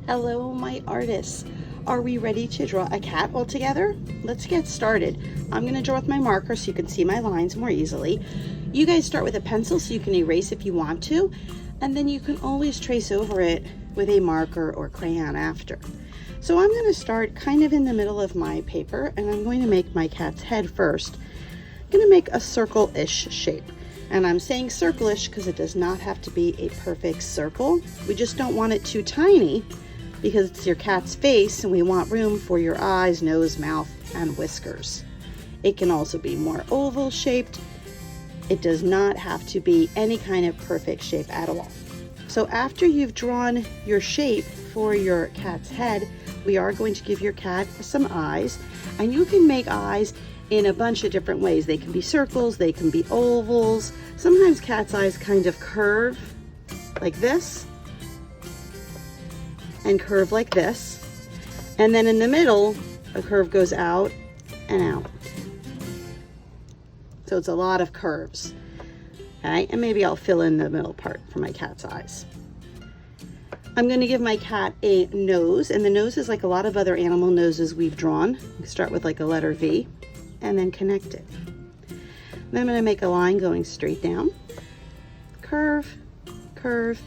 Hello, my artists. Are we ready to draw a cat all together? Let's get started. I'm going to draw with my marker so you can see my lines more easily. You guys start with a pencil so you can erase if you want to, and then you can always trace over it with a marker or crayon after. So I'm going to start kind of in the middle of my paper, and I'm going to make my cat's head first. I'm going to make a circle-ish shape. And I'm saying circle-ish because it does not have to be a perfect circle. We just don't want it too tiny because it's your cat's face and we want room for your eyes, nose, mouth, and whiskers. It can also be more oval shaped. It does not have to be any kind of perfect shape at all. So after you've drawn your shape for your cat's head, we are going to give your cat some eyes, and you can make eyes in a bunch of different ways. They can be circles, they can be ovals. Sometimes cat's eyes kind of curve like this and curve like this. And then in the middle, a curve goes out and out. So it's a lot of curves. Okay, and maybe I'll fill in the middle part for my cat's eyes. I'm going to give my cat a nose, and the nose is like a lot of other animal noses we've drawn. We start with like a letter V and then connect it. Then I'm going to make a line going straight down, curve, curve,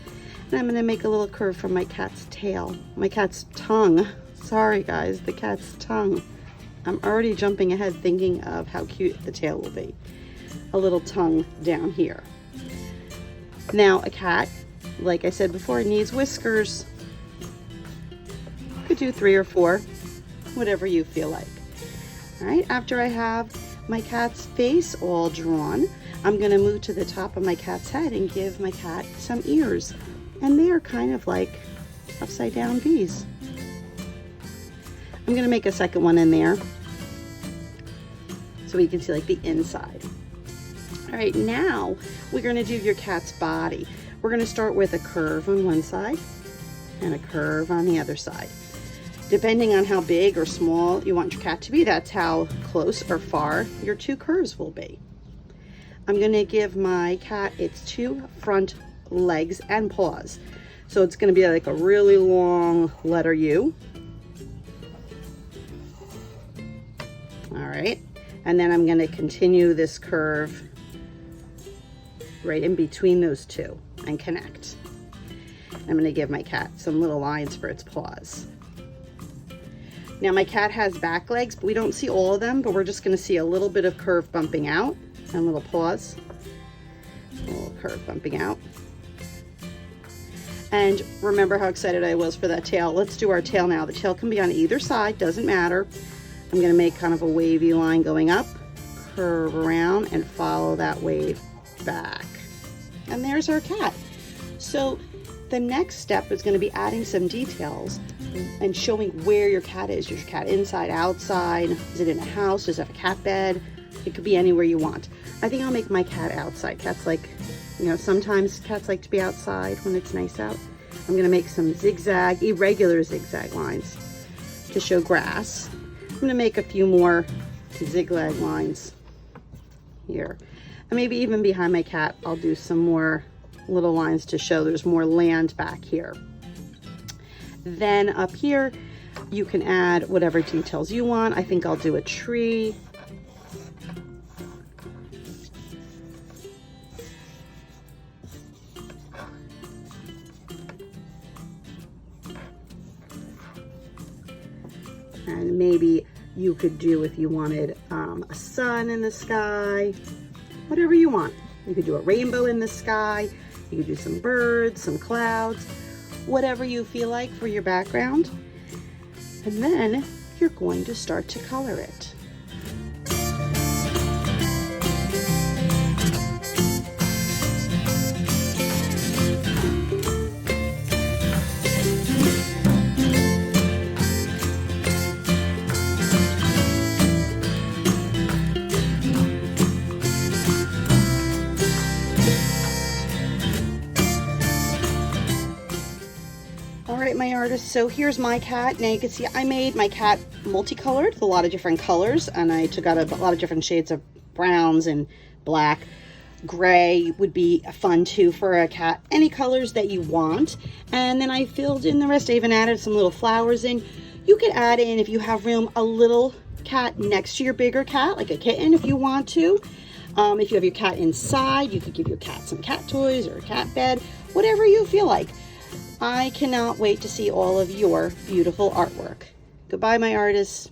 and I'm going to make a little curve from my cat's tail, my cat's tongue. Sorry guys, the cat's tongue. I'm already jumping ahead thinking of how cute the tail will be. A little tongue down here. Now a cat, like I said before, needs whiskers. You could do 3 or 4, whatever you feel like. All right, after I have my cat's face all drawn, I'm going to move to the top of my cat's head and give my cat some ears. And they are kind of like upside down V's. I'm going to make a second one in there so you can see like the inside. All right, now we're going to do your cat's body. We're going to start with a curve on one side and a curve on the other side. Depending on how big or small you want your cat to be, that's how close or far your 2 curves will be. I'm going to give my cat its 2 front legs and paws. So it's going to be like a really long letter U. All right. And then I'm going to continue this curve right in between those 2 and connect. I'm going to give my cat some little lines for its paws. Now my cat has back legs, but we don't see all of them, but we're just going to see a little bit of curve bumping out and little paws. A little curve bumping out. And remember how excited I was for that tail. Let's do our tail now. The tail can be on either side, doesn't matter. I'm going to make kind of a wavy line going up, curve around, and follow that wave back. And there's our cat. So the next step is going to be adding some details and showing where your cat is. Is your cat inside, outside? Is it in a house? Does it have a cat bed? It could be anywhere you want. I think I'll make my cat outside. Cats like, sometimes cats like to be outside when it's nice out. I'm going to make some zigzag, irregular zigzag lines to show grass. I'm going to make a few more zigzag lines here. And maybe even behind my cat, I'll do some more little lines to show there's more land back here. Then up here, you can add whatever details you want. I think I'll do a tree. And maybe you could do, if you wanted, a sun in the sky, whatever you want. You could do a rainbow in the sky. You could do some birds, some clouds, whatever you feel like for your background. And then you're going to start to color it. My artist, so here's my cat. Now you can see I made my cat multicolored with a lot of different colors, and I took out a lot of different shades of browns and black. Gray would be fun too for a cat. Any colors that you want. And then I filled in the rest. I even added some little flowers in. You could add in, if you have room, a little cat next to your bigger cat, like a kitten if you want to. If you have your cat inside, you could give your cat some cat toys or a cat bed, whatever you feel like. I cannot wait to see all of your beautiful artwork. Goodbye, my artists.